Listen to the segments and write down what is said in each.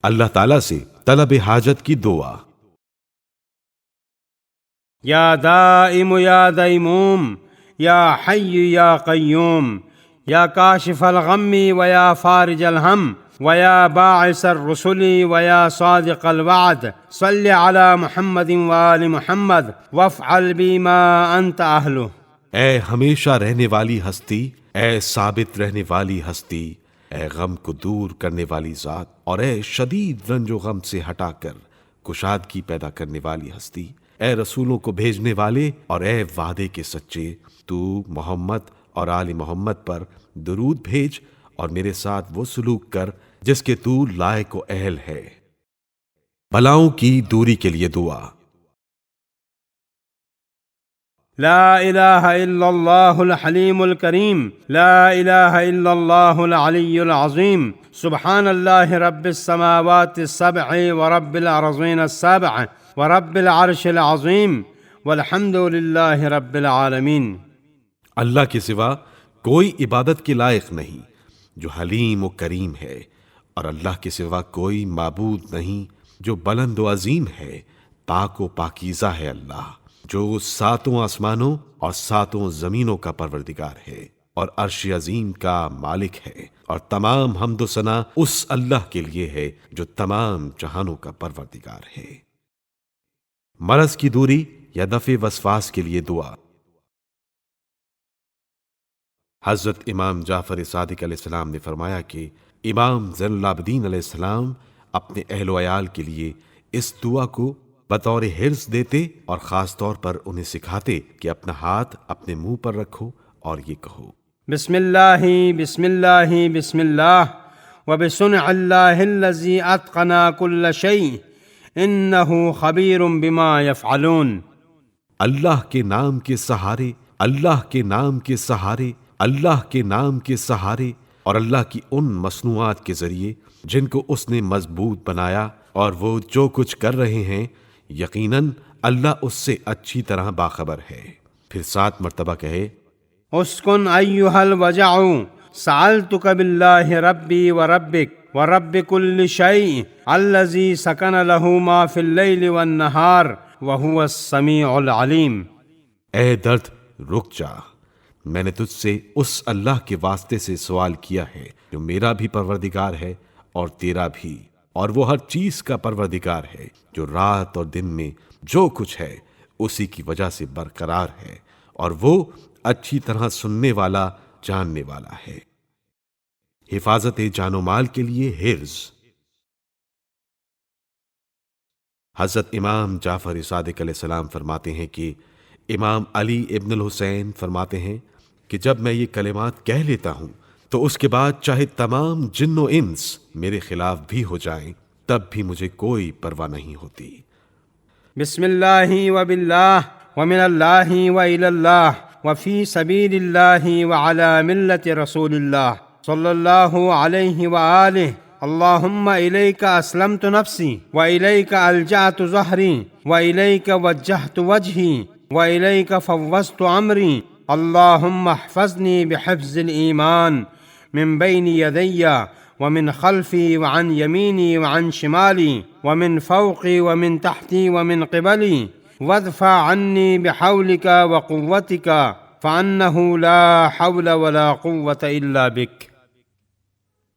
اللہ تعالیٰ سے طلب حاجت کی دعا۔ یا دائم یا دیموم یا حی یا قیوم یا کاشف الغم ویا فارج الہم ویا باعث الرسل ویا صادق الوعد صل علی محمد وآل محمد وافعل بی ما انت اہلہ۔ اے ہمیشہ رہنے والی ہستی، اے ثابت رہنے والی ہستی، اے غم کو دور کرنے والی ذات، اور اے شدید رنج و غم سے ہٹا کر کشادگی پیدا کرنے والی ہستی، اے رسولوں کو بھیجنے والے اور اے وعدے کے سچے، تو محمد اور آل محمد پر درود بھیج اور میرے ساتھ وہ سلوک کر جس کے تو لائق و اہل ہے۔ بلاؤں کی دوری کے لیے دعا۔ لا الہ الا اللہ الحلیم الکریم، لا الہ الا اللہ العلی العظیم، سبحان اللہ رب السماوات السبع ورب الارضین السبع ورب العرش العظیم والحمد للہ رب العالمین۔ اللہ کے سوا کوئی عبادت کے لائق نہیں جو حلیم و کریم ہے، اور اللہ کے سوا کوئی معبود نہیں جو بلند و عظیم ہے، پاک و پاکیزہ ہے اللہ جو ساتوں آسمانوں اور ساتوں زمینوں کا پروردگار ہے اور عرش عظیم کا مالک ہے، اور تمام حمد و ثنا اس اللہ کے لیے ہے جو تمام جہانوں کا پروردگار ہے۔ مرض کی دوری یا دفع وسواس کے لیے دعا۔ حضرت امام جعفر صادق علیہ السلام نے فرمایا کہ امام زین العابدین علیہ السلام اپنے اہل و عیال کے لیے اس دعا کو بطور حرص دیتے اور خاص طور پر انہیں سکھاتے کہ اپنا ہاتھ اپنے منہ پر رکھو اور یہ کہو: بسم اللہ بسم اللہ بسم اللہ وبصنع اللہ الذی اتقن کل شیء انہ خبیر بما یفعلون۔ اللہ کے نام کے سہارے، اللہ کے نام کے سہارے، اللہ کے نام کے سہارے، اور اللہ کی ان مصنوعات کے ذریعے جن کو اس نے مضبوط بنایا اور وہ جو کچھ کر رہے ہیں، یقیناً اللہ اس سے اچھی طرح باخبر ہے۔ پھر 7 مرتبہ کہے: اسکن ایھا الوجع سألتک باللہ ربی وربک ورب کل شیء الذی سکن لہ ما فی اللیل والنہار وہو السمیع العلیم۔ اے درد رک جا، میں نے تجھ سے اس اللہ کے واسطے سے سوال کیا ہے جو میرا بھی پروردگار ہے اور تیرا بھی، اور وہ ہر چیز کا پروردگار ہے جو رات اور دن میں جو کچھ ہے اسی کی وجہ سے برقرار ہے، اور وہ اچھی طرح سننے والا جاننے والا ہے۔ حفاظت جان و مال کے لیے حرز۔ حضرت امام جعفر صادق علیہ السلام فرماتے ہیں کہ امام علی ابن الحسین فرماتے ہیں کہ جب میں یہ کلمات کہہ لیتا ہوں تو اس کے بعد چاہے تمام جن و انس میرے خلاف بھی ہو جائیں تب بھی مجھے کوئی پرواہ نہیں ہوتی۔ بسم اللہ وباللہ ومن اللہ وإلی اللہ وفی سبیل اللہ وعلی ملت رسول اللہ صلی اللہ علیہ وآلہ۔ اللہم الیک اسلمت نفسی والیک الجأت ظہری والیک وجہت وجہی والیک فوضت امری۔ اللہم احفظنی بحفظ الایمان من بین یدی ومن خلفی وعن یمینی وعن شمالی ومن فوقی ومن تحتی ومن قبلی وادفع عنی بحولک وقوتک فانہ لا حول ولا قوة الا بک۔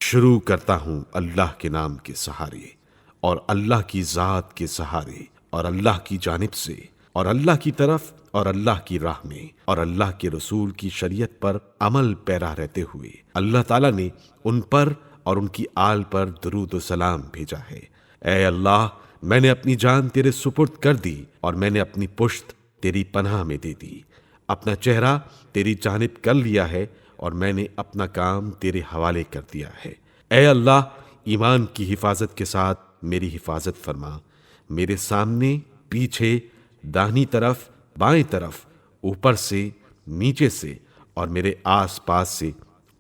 شروع کرتا ہوں اللہ کے نام کے سہارے اور اللہ کی ذات کے سہارے اور اللہ کی جانب سے اور اللہ کی طرف اور اللہ کی راہ میں اور اللہ کے رسول کی شریعت پر عمل پیرا رہتے ہوئے اللہ تعالیٰ نے ان پر اور ان کی آل پر درود و سلام بھیجا ہے۔ اے اللہ، میں نے اپنی جان تیرے سپرد کر دی اور میں نے اپنی پشت تیری پناہ میں دے دی، اپنا چہرہ تیری جانب کر لیا ہے اور میں نے اپنا کام تیرے حوالے کر دیا ہے۔ اے اللہ، ایمان کی حفاظت کے ساتھ میری حفاظت فرما، میرے سامنے، پیچھے، داہنی طرف، بائیں طرف، اوپر سے، نیچے سے اور میرے آس پاس سے،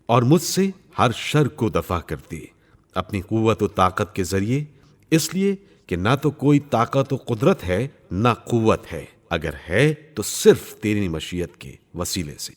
اور مجھ سے ہر شر کو دفع کر دے اپنی قوت و طاقت کے ذریعے، اس لیے کہ نہ تو کوئی طاقت و قدرت ہے نہ قوت ہے، اگر ہے تو صرف تیری مشیت کے وسیلے سے۔